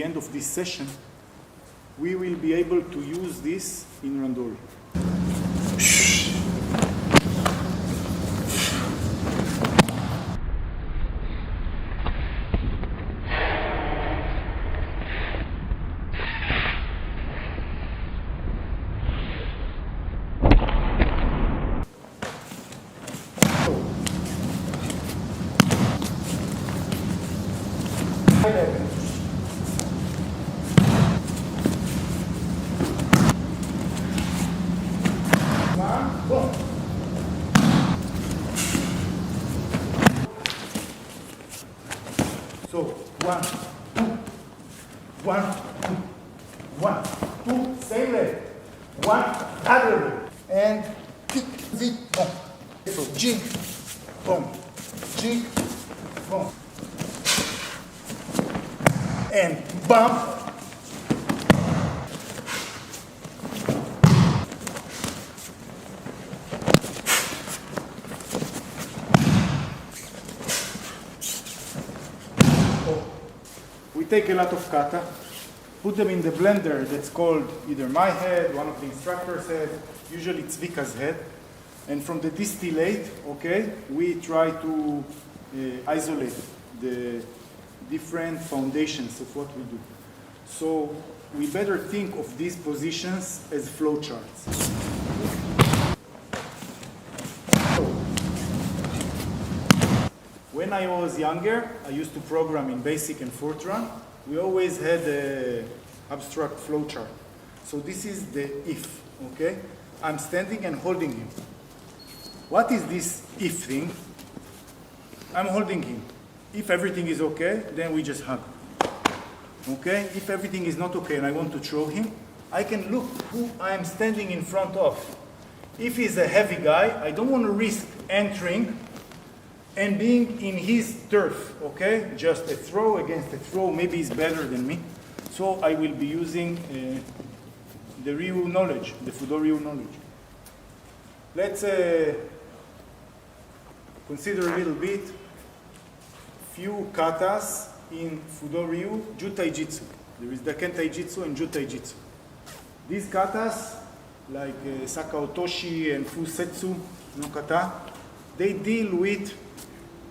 end of this session, we will be able to use this in randori. So, 1, 2, 1, 2, 1, 2, same leg, 1, other leg, and kick, zip, boom. So, jig, boom, jig, boom, and bump. We take a lot of kata, put them in the blender that's called either my head, one of the instructor's head, usually it's Vika's head, and from the distillate, okay, we try to isolate the different foundations of what we do. So we better think of these positions as flowcharts. When I was younger, I used to program in BASIC and Fortran. We always had an abstract flowchart. So this is the if, okay? I'm standing and holding him. What is this if thing? I'm holding him. If everything is okay, then we just hug. Okay? If everything is not okay and I want to throw him, I can look who I am standing in front of. If he's a heavy guy, I don't want to risk entering and being in his turf, okay? Just a throw against a throw, maybe he's better than me. So I will be using the Ryu knowledge, the Fudo Ryu knowledge. Let's consider a little bit few katas in Fudo Ryu Jutai Jitsu. There is Dakentai Jitsu and Jutai Jitsu. These katas, like Saka Otoshi and Fusetsu no kata, they deal with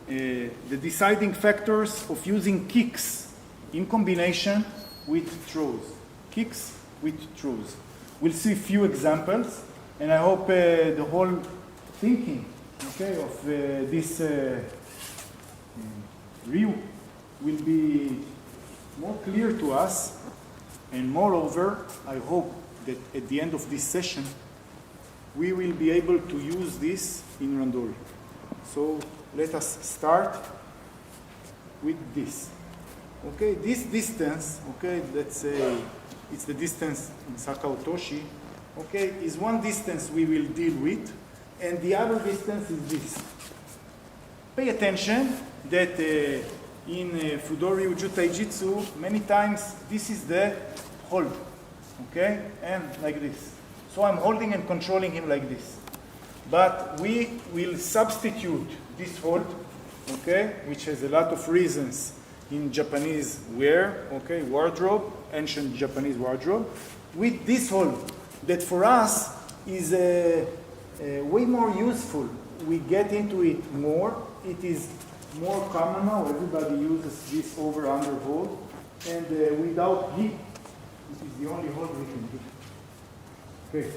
the deciding factors of using kicks in combination with throws. Kicks with throws. We'll see a few examples, and I hope the whole thinking, okay, of this Ryu will be more clear to us, and moreover, I hope that at the end of this session, we will be able to use this in randori. So let us start with this. Okay, this distance, okay, let's say it's the distance in Saka Otoshi, okay, is one distance we will deal with, and the other distance is this. Pay attention that in Fudo Ryu Jutai Jitsu, many times this is the hold, okay, and like this. So I'm holding and controlling him like this. But we will substitute this hold, okay, which has a lot of reasons in Japanese wear, okay, wardrobe, ancient Japanese wardrobe, with this hold that for us is way more useful. We get into it more. It is more common now. Everybody uses this over-under hold, and without hip, it is the only hold we can do. Okay.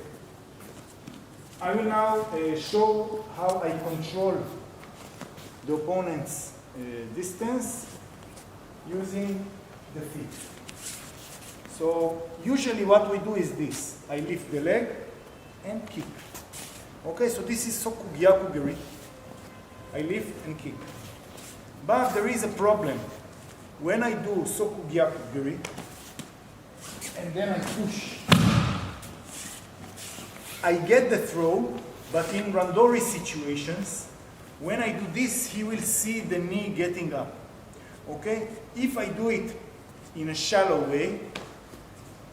I will now show how I control the opponent's distance using the feet. So usually what we do is this. I lift the leg and kick. Okay, so this is Sokugyaku-giri. I lift and kick. But there is a problem. When I do Sokugyaku-giri and then I push, I get the throw, but in randori situations, when I do this, he will see the knee getting up. Okay? If I do it in a shallow way,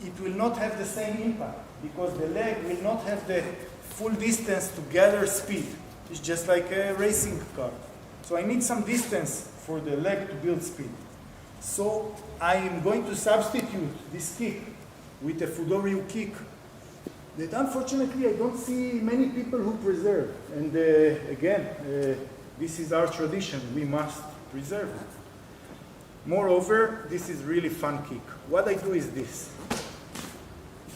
it will not have the same impact because the leg will not have the full distance to gather speed. It's just like a racing car. So I need some distance for the leg to build speed. So I am going to substitute this kick with a Fudoryu kick that unfortunately I don't see many people who preserve. And again, this is our tradition. We must preserve it. Moreover, this is really fun kick. What I do is this.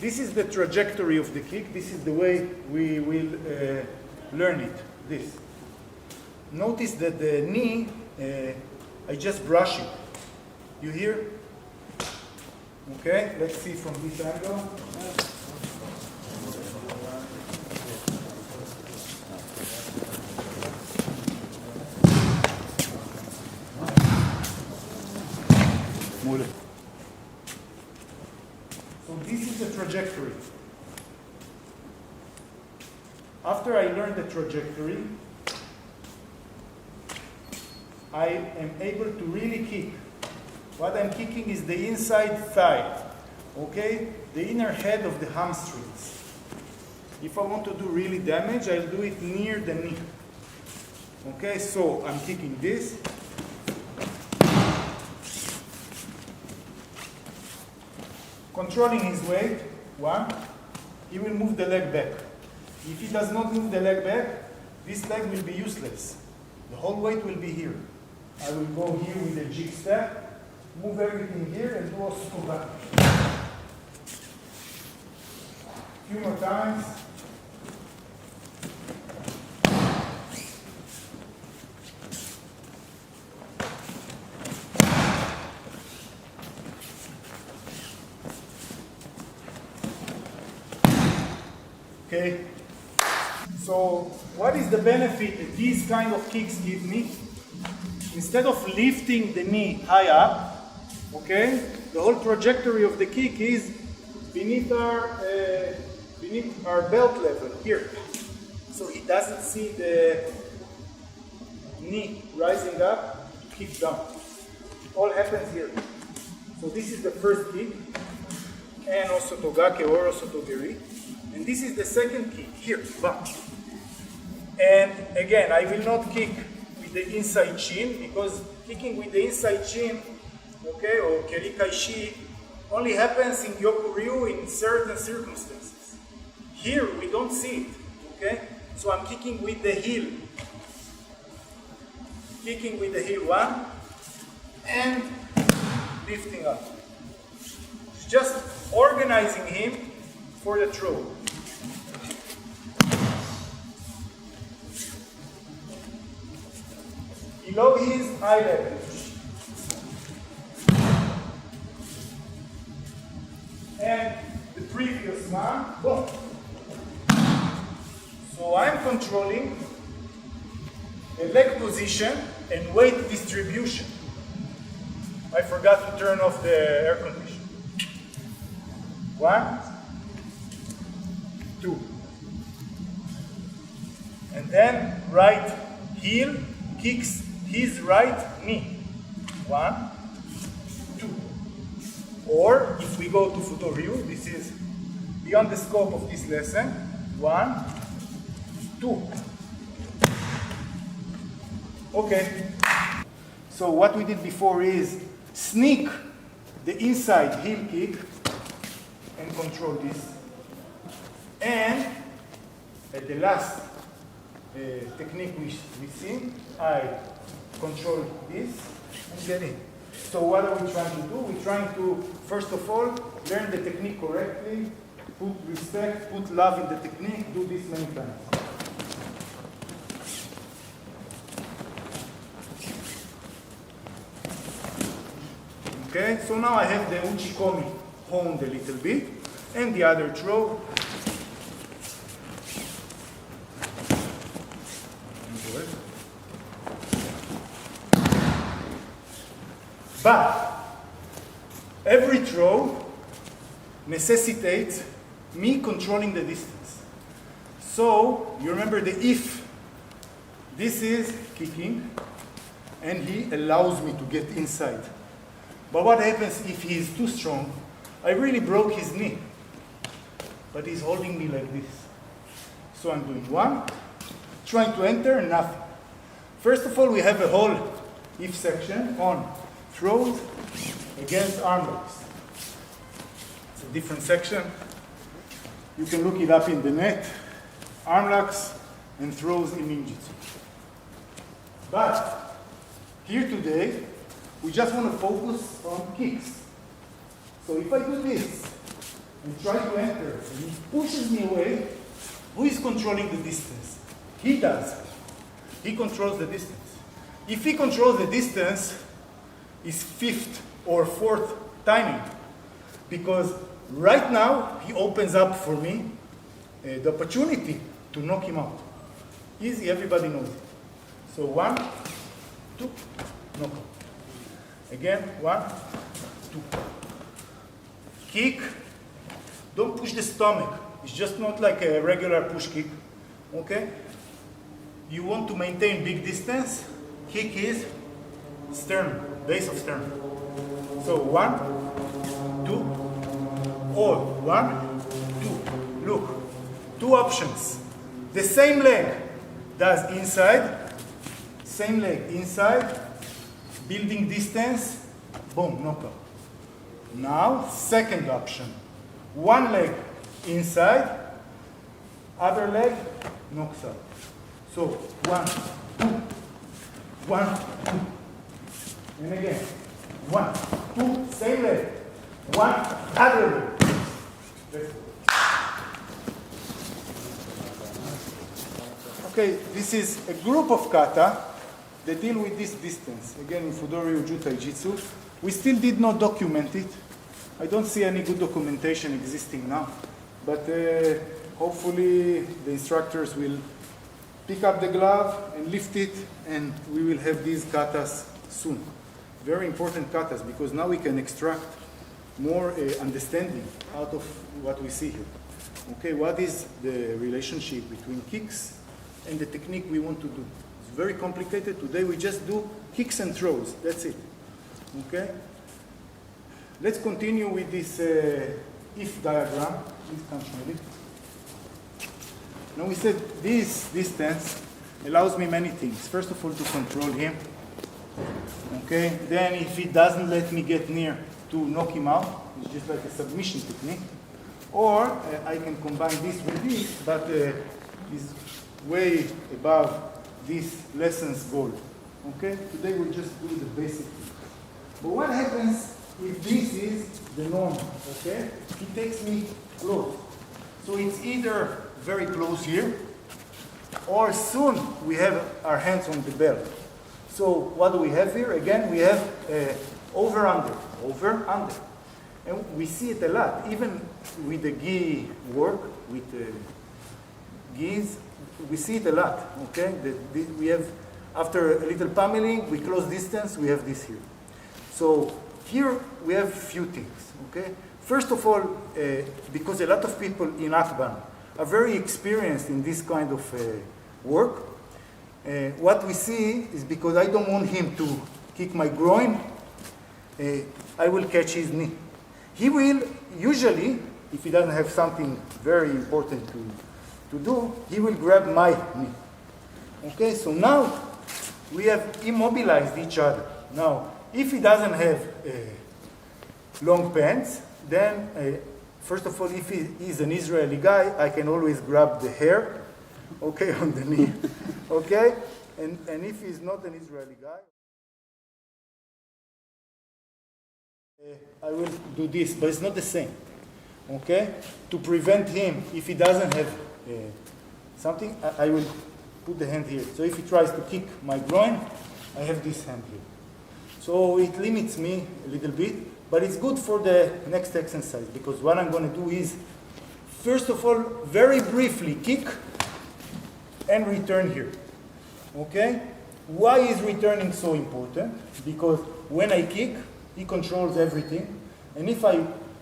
This is the trajectory of the kick. This is the way we will learn it. This. Notice that the knee, I just brush it. You hear? Okay, let's see from this angle. So this is the trajectory. After I learn the trajectory, I am able to really kick. What I'm kicking is the inside thigh, okay? The inner head of the hamstrings. If I want to do really damage, I'll do it near the knee. Okay, so I'm kicking this. Controlling his weight, one, he will move the leg back. If he does not move the leg back, this leg will be useless. The whole weight will be here. I will go here with a jig step, move everything here, and do a scoop back. A few more times. Okay, so what is the benefit that these kind of kicks give me? Instead of lifting the knee high up, okay, the whole trajectory of the kick is beneath our belt level here. So he doesn't see the knee rising up to kick down. All happens here. So this is the first kick, and also togake or also togeri. And this is the second kick, here, bam. And again, I will not kick with the inside shin, because kicking with the inside shin, okay, or kerikaishi, only happens in Gyoku-ryu in certain circumstances. Here, we don't see it, okay? So I'm kicking with the heel. Kicking with the heel, one, and lifting up. Just organizing him for the throw. Below his eye level. And the previous one, boom. So I'm controlling the leg position and weight distribution. I forgot to turn off the air conditioner. 1, 2. And then right heel kicks his right knee. 1, 2. Or if we go to Futoryu, this is beyond the scope of this lesson. 1, 2. Okay. So what we did before is sneak the inside heel kick and control this. And at the last technique we see, I control this and get in. So what are we trying to do? We're trying to, first of all, learn the technique correctly, put respect, put love in the technique, do this many times. Okay, so now I have the uchikomi honed a little bit, and the other throw. But every throw necessitates me controlling the distance. So you remember the if. This is kicking, and he allows me to get inside. But what happens if he is too strong? I really broke his knee, but he's holding me like this. So I'm doing 1, trying to enter, nothing. First of all, we have a whole if section on. throws against arm locks. It's a different section. You can look it up in the net. Arm locks and throws in ninjutsu. But here today, we just want to focus on kicks. So if I do this and try to enter and he pushes me away, who is controlling the distance? He does. He controls the distance. If he controls the distance, it's fifth or fourth timing. Because right now, he opens up for me the opportunity to knock him out. Easy, everybody knows it. So 1, 2, knock out. Again, 1, 2. Kick. Don't push the stomach. It's just not like a regular push kick. Okay? You want to maintain big distance. Kick is sternum, base of sternum. So 1, 2, all. 1, 2. Look, 2 options. The same leg does inside, same leg inside, building distance, boom, knockout. Now, second option. 1 leg inside, other leg knocks out. So 1, 2, 1, 2. And again, 1, 2, same leg. 1, other leg. Let's go. Okay, this is a group of kata that deal with this distance. Again, in Fudori Uju Taijitsu. We still did not document it. I don't see any good documentation existing now. But hopefully the instructors will pick up the glove and lift it, and we will have these katas soon. Very important katas, because now we can extract more understanding out of what we see here. Okay, what is the relationship between kicks and the technique we want to do? It's very complicated. Today we just do kicks and throws. That's it. Okay? Let's continue with this if diagram. Please come, Shmeli. Now we said this distance allows me many things. First of all, to control him. Okay? Then if he doesn't let me get near, to knock him out. It's just like a submission technique. Or I can combine this with this, but is way above this lessons goal. Okay? Today we'll just do the basic thing. But what happens if this is the norm? Okay? He takes me close. So it's either very close here, or soon we have our hands on the belt. So what do we have here? Again, we have over-under, over-under. And we see it a lot, even with the gi work, with gis, we see it a lot, okay? We have, after a little pummeling, we close distance, we have this here. So here we have few things, okay? First of all, because a lot of people in AKBAN are very experienced in this kind of work, what we see is, because I don't want him to kick my groin, I will catch his knee. He will, usually, if he doesn't have something very important to do, he will grab my knee. Okay, so now we have immobilized each other. Now, if he doesn't have long pants, then first of all, if he is an Israeli guy, I can always grab the hair, okay, on the knee, okay? And if he's not an Israeli guy, I will do this, but it's not the same, okay? To prevent him, if he doesn't have something, I will put the hand here. So if he tries to kick my groin, I have this hand here. So it limits me a little bit, but it's good for the next exercise, because what I'm going to do is, first of all, very briefly kick and return here, okay? Why is returning so important? Because when I kick, he controls everything, and if I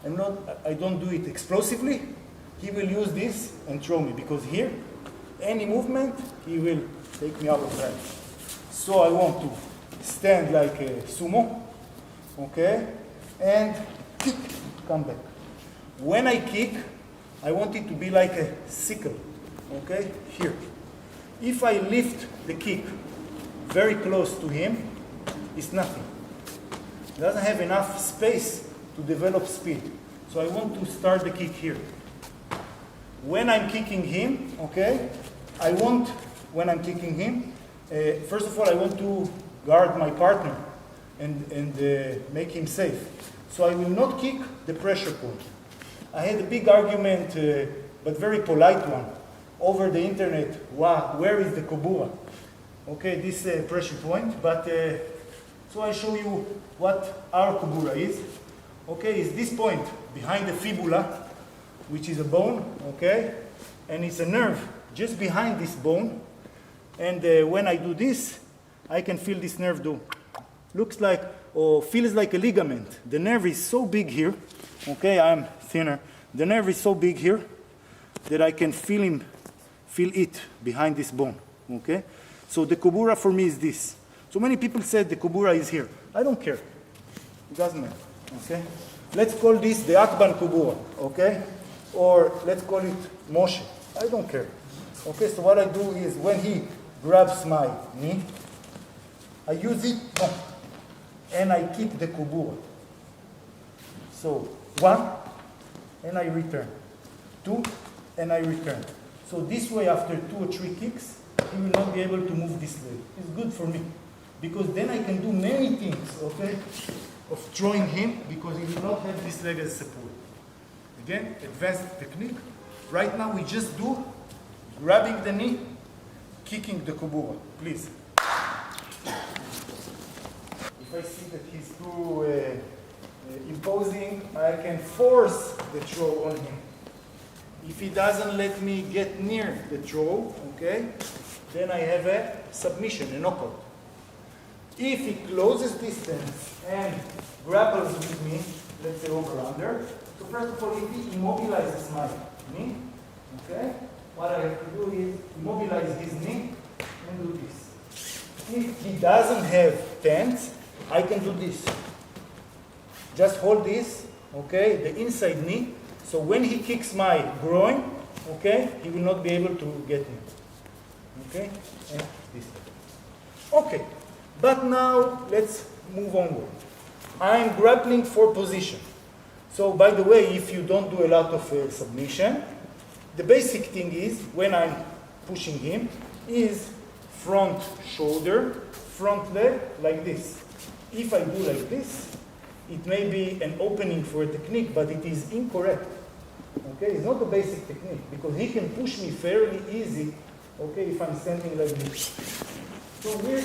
don't do it explosively, he will use this and throw me, because here, any movement, he will take me out of range. So I want to stand like a sumo, okay, and kick, come back. When I kick, I want it to be like a sickle, okay, here. If I lift the kick very close to him, it's nothing. He doesn't have enough space to develop speed. So I want to start the kick here. When I'm kicking him, okay, when I'm kicking him, first of all, I want to guard my partner and make him safe. So I will not kick the pressure point. I had a big argument, but very polite one, over the internet. Wow, where is the kobura? Okay, this pressure point, but so I show you what our kobura is. Okay, it's this point behind the fibula, which is a bone, okay, and it's a nerve just behind this bone. And when I do this, I can feel this nerve do. Looks like, or feels like a ligament. The nerve is so big here, okay, I'm thinner. The nerve is so big here that I can feel it behind this bone, okay? So the kobura for me is this. So many people said the kobura is here. I don't care. It doesn't matter, okay? Let's call this the AKBAN kobura, okay? Or let's call it Moshe. I don't care. Okay, so what I do is when he grabs my knee, I use it, and I keep the kobura. So 1, and I return. 2, and I return. So this way, after 2 or 3 kicks, he will not be able to move this leg. It's good for me, because then I can do many things, okay, of throwing him, because he will not have this leg as support. Again, advanced technique. Right now, we just do grabbing the knee, kicking the kobura. Please. If I see that he's too imposing, I can force the throw on him. If he doesn't let me get near the throw, okay, then I have a submission, a knockout. If he closes distance and grapples with me, let's say over under, so first of all, if he immobilizes my knee, okay, what I have to do is immobilize his knee and do this. If he doesn't have tense, I can do this. Just hold this, okay, the inside knee. So when he kicks my groin, okay, he will not be able to get me. Okay, and this. Okay, but now let's move onward. I'm grappling for position. So by the way, if you don't do a lot of submission, the basic thing is, when I'm pushing him, is front shoulder, front leg, like this. If I do like this, it may be an opening for a technique, but it is incorrect. Okay, it's not the basic technique, because he can push me fairly easy, okay, if I'm standing like this. So we're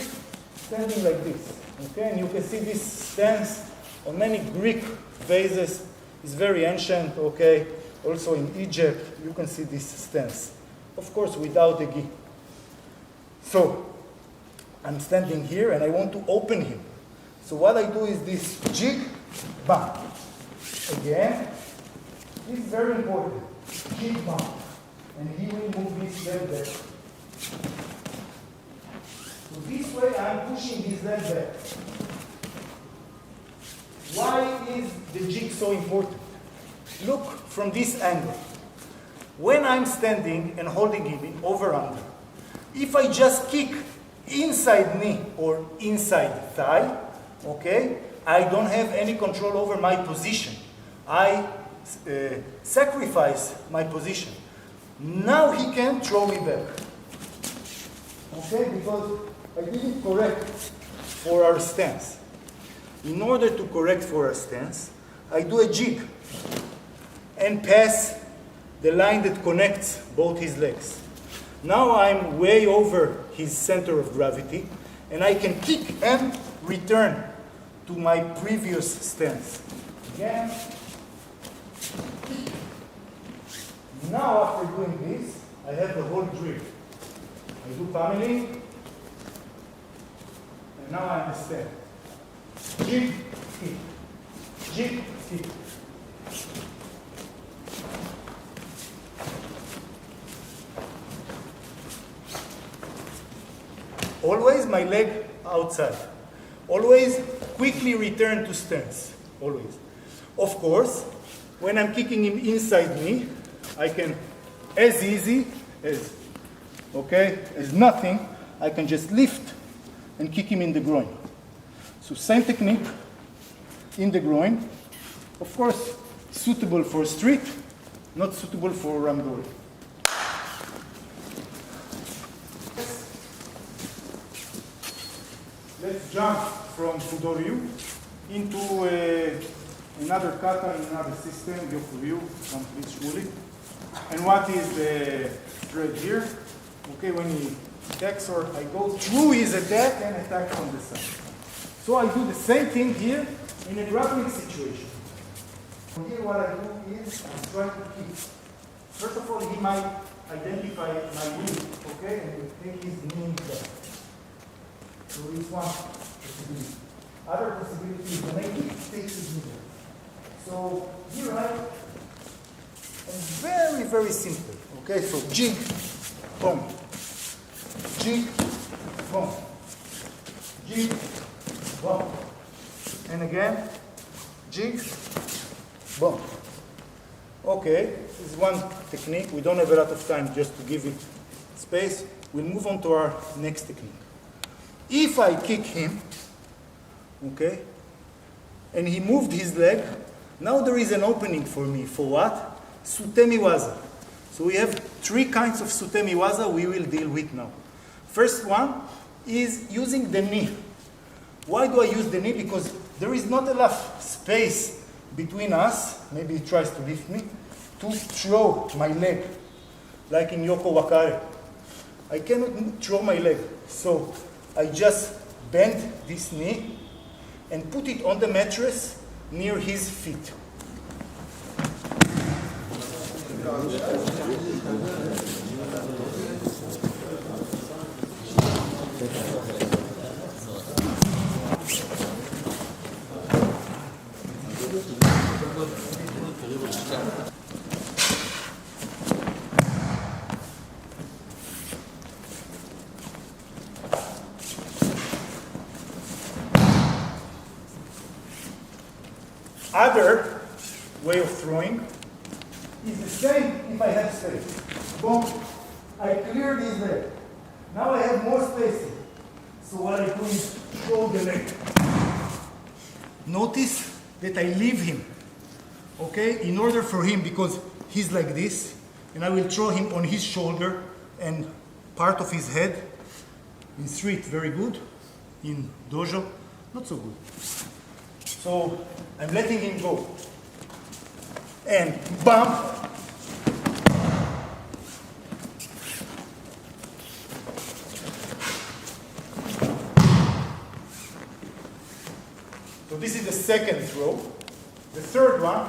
standing like this, okay, and you can see this stance on many Greek vases. It's very ancient, okay. Also in Egypt, you can see this stance. Of course, without a gi. So, I'm standing here and I want to open him. So what I do is this jig, bam. Again, this is very important. Jig, bam. And he will move his leg back. So this way I'm pushing his leg back. Why is the jig so important? Look from this angle. When I'm standing and holding him over under, if I just kick inside knee or inside thigh, okay, I don't have any control over my position. I sacrifice my position. Now he can throw me back. Okay, because I didn't correct for our stance. In order to correct for our stance, I do a jig and pass the line that connects both his legs. Now I'm way over his center of gravity, and I can kick and return to my previous stance. Again. Now after doing this, I have the whole drill. I do pummeling, and now I understand. Jig, kick. Jig, kick. Always my leg outside. Always quickly return to stance. Always. Of course, when I'm kicking him inside me, I can, as easy as, okay, as nothing, I can just lift and kick him in the groin. So same technique, in the groin. Of course, suitable for street, not suitable for randori. Let's jump from Fudoryu into another kata in another system, Gyokuryu, complete Shmuli. And what is the thread here? Okay, when he attacks, or I go through his attack and attack from the side. So I do the same thing here in a grappling situation. Here what I do is I try to kick. First of all, he might identify my knee, okay, and will take his knee back. So it's one possibility. Other possibility is when I kick, takes his knee back. So here and very, very simple. Okay, so jig, boom. Jig, boom. Jig, boom. And again, jig, boom. Okay, this is one technique. We don't have a lot of time just to give it space. We'll move on to our next technique. If I kick him, okay, and he moved his leg, now there is an opening for me. For what? Sutemi waza. So we have three kinds of sutemi waza we will deal with now. First one is using the knee. Why do I use the knee? Because there is not enough space between us, maybe he tries to lift me, to throw my leg, like in Yoko Wakare. I cannot throw my leg. So I just bend this knee and put it on the mattress near his feet. Other way of throwing is the same if I have space. Boom, I clear this leg. Now I have more space. So what I do is throw the leg. Notice that I leave him, okay, in order for him, because he's like this, and I will throw him on his shoulder and part of his head. In street, very good. In dojo, not so good. So I'm letting him go. And bump. So this is the second throw. The third one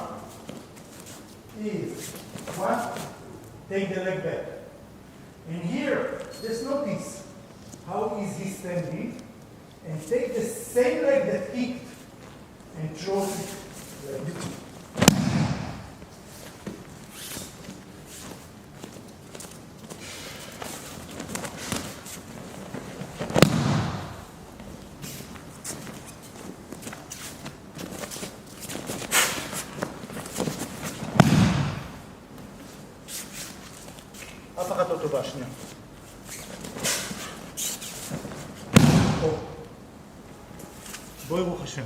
is what? Take the leg back. And here, just notice how is he standing, and take the same leg that kicked and throw it like this. אף אחת לא טובה, שנייה. בואי ברוך השם.